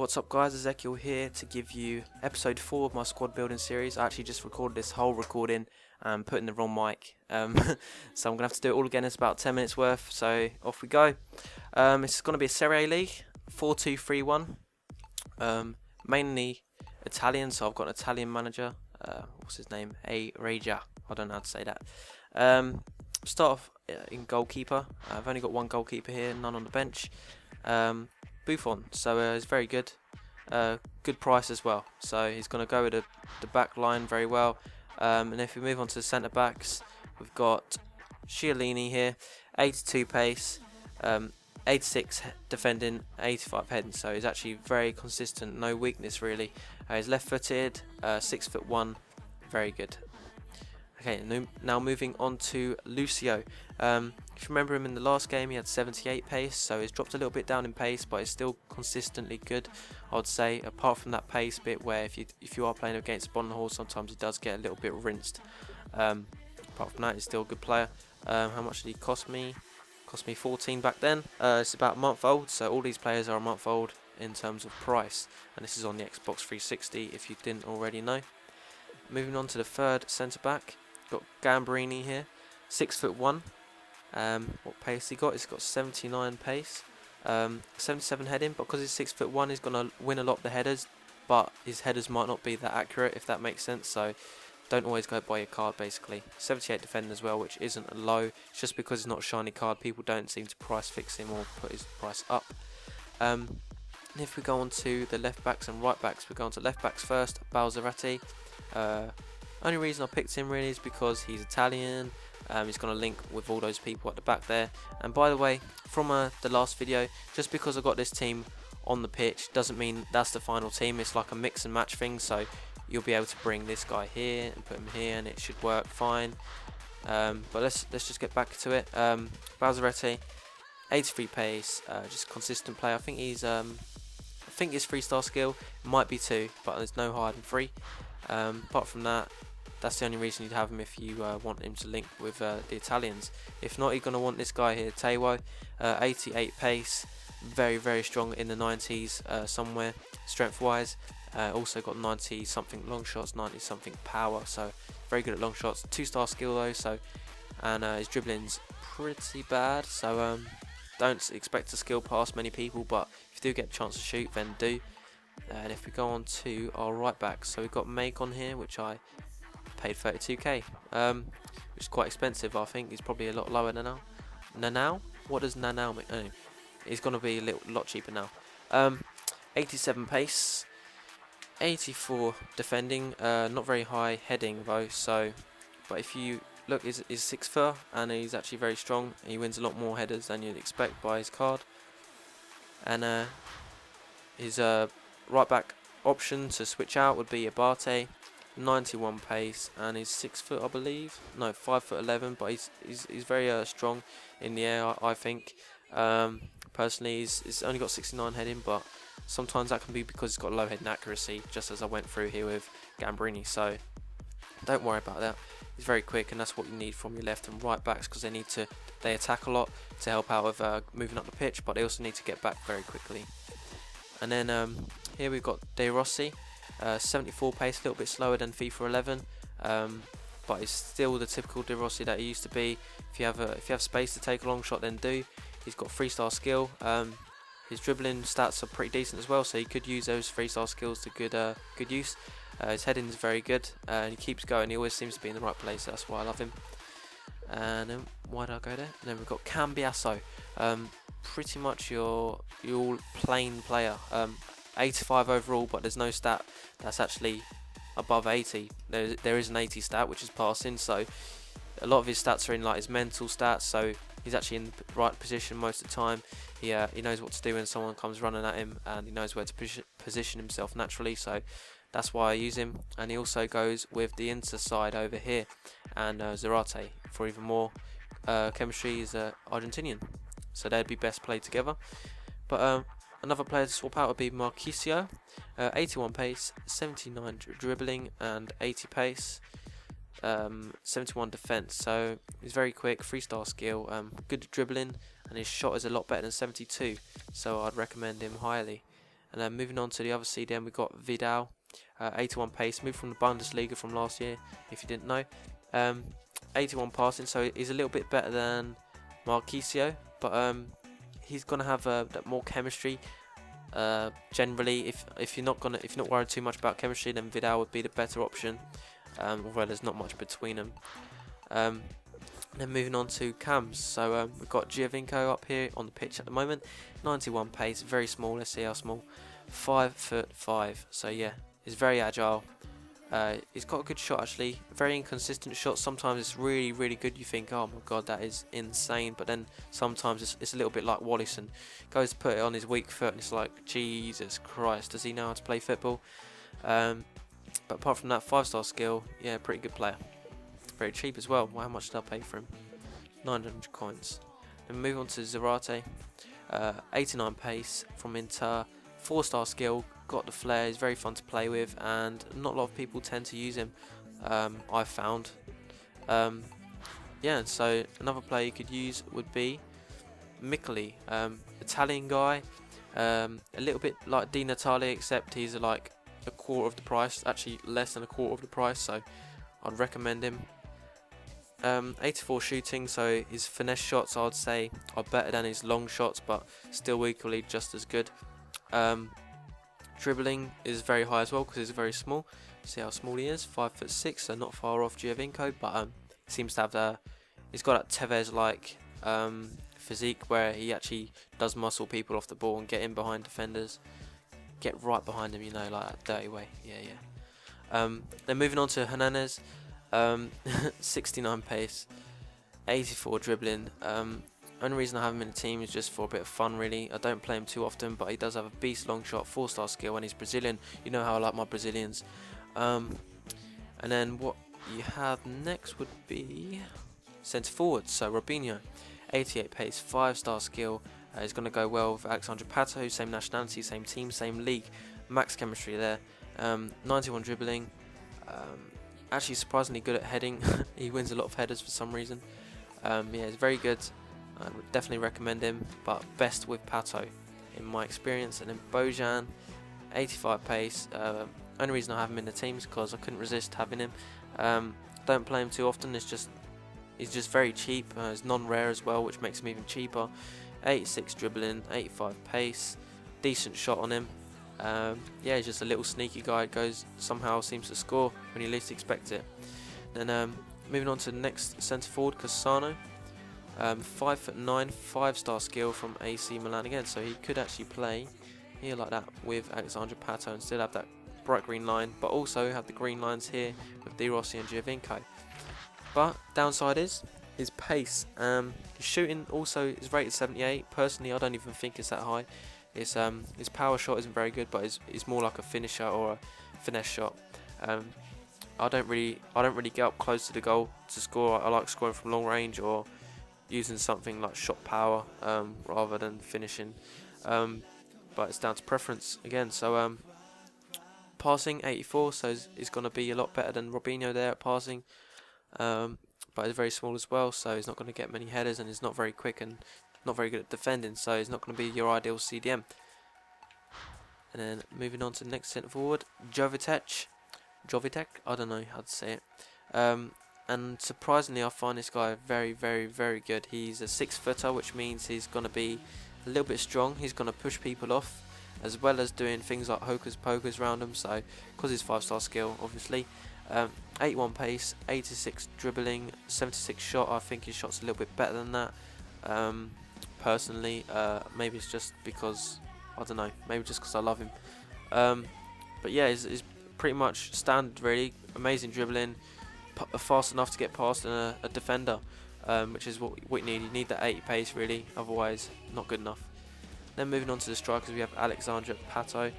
what's up guys, Ezekiel here to give you episode 4 of my squad building series. I actually just recorded this whole recording and put in the wrong mic, so I'm going to have to do it all again. It's about 10 minutes worth, so off we go. It's going to be a Serie A league, 4-2-3-1, mainly Italian, so I've got an Italian manager, what's his name, Regia, I don't know how to say that. Start off in goalkeeper. I've only got one goalkeeper here, none on the bench. Buffon, so he's very good, good price as well, so he's going to go with the back line very well. And if we move on to the centre backs, we've got Chiellini here, 82 pace, 86 defending, 85 heading, so he's actually very consistent, no weakness really. He's left footed, 6'1", very good. Okay, now moving on to Lucio. If you remember him in the last game, he had 78 pace, so he's dropped a little bit down in pace, but he's still consistently good, I would say, apart from that pace bit where if you are playing against Bonhall, sometimes he does get a little bit rinsed. Apart from that, he's still a good player. How much did he cost me? Cost me 14 back then. It's about a month old, so all these players are a month old in terms of price, and this is on the Xbox 360 if you didn't already know. Moving on to the third centre back, got Gambrini here, 6'1". What pace he got? He's got 79 pace, 77 heading, but because he's 6'1", he's going to win a lot of the headers, but his headers might not be that accurate, if that makes sense, so don't always go by your card basically. 78 defending as well, which isn't a low. It's just because it's not a shiny card, people don't seem to price fix him or put his price up. And if we go on to the left backs and right backs, we go on to left backs first, Balzarati. Only reason I picked him really is because he's Italian. He's going to link with all those people at the back there. And by the way, from the last video, just because I got this team on the pitch doesn't mean that's the final team. It's like a mix and match thing, so you'll be able to bring this guy here and put him here and it should work fine. But let's just get back to it. Balzarati, 83 pace, just consistent player. I think his 3-star skill might be 2, but there's no higher than 3. Apart from that, that's the only reason you'd have him if you want him to link with the Italians. If not, you're going to want this guy here, Taiwo, 88 pace, very strong in the 90s somewhere, strength-wise. Also got 90 something long shots, 90 something power, so very good at long shots. 2-star skill though, so and his dribbling's pretty bad, so don't expect to skill past many people, but if you do get a chance to shoot, then do. And if we go on to our right back, so we've got Make on here, which I paid 32k, which is quite expensive. I think he's probably a lot lower than now. Nanau? What does Nanau mean? Oh, he's going to be a lot cheaper now. 87 pace, 84 defending, not very high heading though, so, but if you look, he's 6'4", and he's actually very strong. He wins a lot more headers than you'd expect by his card. And his right back option to switch out would be Abate, 91 pace, and he's 6 foot, I believe. No, 5'11", but he's very strong in the air, I think. Personally, he's only got 69 heading, but sometimes that can be because he's got low heading accuracy, just as I went through here with Gambrini. So don't worry about that. He's very quick, and that's what you need from your left and right backs, because they attack a lot to help out with moving up the pitch, but they also need to get back very quickly. And then here we've got De Rossi, 74 pace, a little bit slower than FIFA 11, but he's still the typical De Rossi that he used to be. If you have space to take a long shot, then do. He's got 3-star skill. His dribbling stats are pretty decent as well, so he could use those 3-star skills to good use. His heading is very good, and he keeps going. He always seems to be in the right place, so that's why I love him. And then why did I go there? And then we've got Cambiasso, pretty much your plain player. 85 overall, but there's no stat that's actually above 80. There is an 80 stat, which is passing, so a lot of his stats are in like his mental stats, so he's actually in the right position most of the time. He knows what to do when someone comes running at him, and he knows where to position himself naturally, so that's why I use him. And he also goes with the Inter side over here, and Zarate for even more chemistry is Argentinian, so they'd be best played together. But another player to swap out would be Marquisio, 81 pace, 79 dribbling, and 80 pace, 71 defense. So he's very quick, 3-star skill, good dribbling, and his shot is a lot better than 72. So I'd recommend him highly. And then moving on to the other CDM, we've got Vidal, 81 pace, moved from the Bundesliga from last year, if you didn't know. 81 passing, so he's a little bit better than Marquisio, but he's gonna have more chemistry. Generally, if you're not worried too much about chemistry, then Vidal would be the better option. Although there's not much between them. Then moving on to cams, so we've got Giovinco up here on the pitch at the moment, 91 pace, very small. Let's see how small, 5'5". So yeah, he's very agile. He's got a good shot actually, very inconsistent shot. Sometimes it's really, really good. You think, oh my god, that is insane. But then sometimes it's a little bit like Wallison. Goes to put it on his weak foot and it's like, Jesus Christ, does he know how to play football? But apart from that, 5-star skill, yeah, pretty good player. Very cheap as well. Well, how much did I pay for him? 900 coins. Then move on to Zarate. 89 pace from Inter. 4-star skill. Got the flair. He's very fun to play with, and not a lot of people tend to use him. I've found. Yeah. So another player you could use would be Miccoli, Italian guy. A little bit like Di Natale, except he's like a quarter of the price. Actually, less than a quarter of the price. So I'd recommend him. 84 shooting, so his finesse shots I'd say are better than his long shots, but still equally just as good. Dribbling is very high as well because he's very small. See how small he is, 5'6", so not far off Giovinco, but seems to have he's got that Tevez-like physique where he actually does muscle people off the ball and get in behind defenders, get right behind them, you know, like that dirty way. Yeah. Then moving on to Hernandez. 69 pace, 84 dribbling. Only reason I have him in the team is just for a bit of fun really. I don't play him too often, but he does have a beast long shot, 4-star skill, and he's Brazilian. You know how I like my Brazilians. And then what you have next would be centre forward. So Robinho, 88 pace, 5-star skill. He's going to go well with Alexandre Pato, same nationality, same team, same league. Max chemistry there. 91 dribbling. Actually surprisingly good at heading. He wins a lot of headers for some reason. Yeah, he's very good. I would definitely recommend him, but best with Pato in my experience. And then Bojan, 85 pace. Only reason I have him in the team is because I couldn't resist having him. Don't play him too often. He's just very cheap. He's non-rare as well, which makes him even cheaper. 86 dribbling, 85 pace, decent shot on him. Yeah, he's just a little sneaky guy. Somehow seems to score when you least expect it. Then moving on to the next centre forward, Cassano. 5'9", 5-star skill from AC Milan again. So he could actually play here like that with Alexandre Pato and still have that bright green line, but also have the green lines here with De Rossi and Giovinco. But downside is his pace. His shooting also is rated 78. Personally, I don't even think it's that high. His power shot isn't very good, but it's more like a finisher or a finesse shot. I don't really get up close to the goal to score. I like scoring from long range or using something like shot power rather than finishing. But it's down to preference again. So passing 84, so he's going to be a lot better than Robinho there at passing. But he's very small as well, so he's not going to get many headers, and he's not very quick and not very good at defending, so he's not going to be your ideal CDM. And then moving on to the next centre forward, Jovic, I don't know how to say it. And surprisingly, I find this guy very, very, very good. He's a 6-footer, which means he's going to be a little bit strong. He's going to push people off, as well as doing things like hocus pocus around him. So, because he's 5-star skill, obviously. 81 pace, 86 dribbling, 76 shot. I think his shot's a little bit better than that. Personally, maybe it's just because, I don't know, maybe just because I love him. But yeah, he's pretty much standard really. Amazing dribbling, fast enough to get past a defender, which is what you need. You need that 80 pace really, otherwise not good enough. Then moving on to the strikers, we have Alexandre Pato,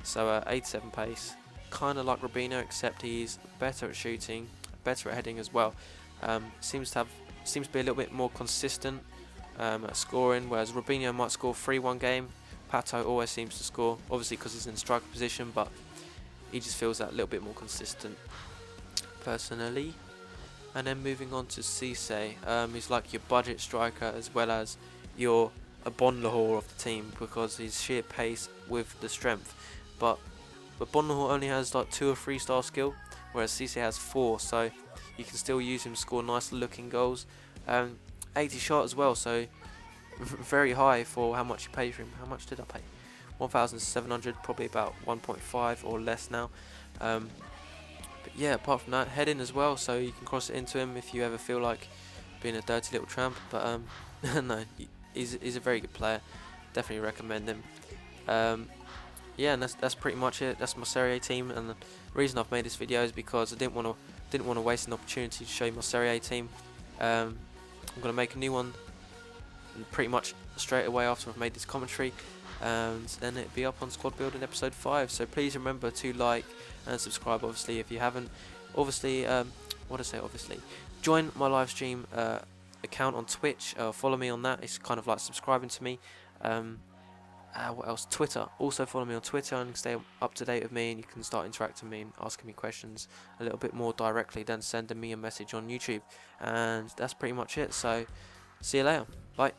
so 87 pace, kind of like Robinho, except he's better at shooting, better at heading as well. Seems to be a little bit more consistent at scoring, whereas Robinho might score 3 one game. Pato always seems to score, obviously because he's in striker position, but he just feels that a little bit more consistent, personally. And then moving on to Cisse, he's like your budget striker as well as your a Bon Lahore of the team because his sheer pace with the strength. But Bon Lahore only has like 2 or 3 star skill, whereas Cisse has 4, so you can still use him to score nice looking goals. 80 shot as well, so very high for how much you pay for him. How much did I pay? 1,700, probably about 1.5 or less now. But yeah, apart from that, heading as well, so you can cross it into him if you ever feel like being a dirty little tramp. But no, he's a very good player. Definitely recommend him. Yeah, and that's pretty much it. That's my Serie A team, and the reason I've made this video is because I didn't want to waste an opportunity to show you my Serie A team. I'm gonna make a new one pretty much straight away after I've made this commentary, and then it'll be up on Squad Building episode 5. So please remember to like and subscribe, obviously, if you haven't. Obviously, join my live stream account on Twitch. Follow me on that. It's kind of like subscribing to me. What else? Twitter. Also follow me on Twitter and stay up to date with me, and you can start interacting with me and asking me questions a little bit more directly than sending me a message on YouTube. And that's pretty much it. So see you later. Bye.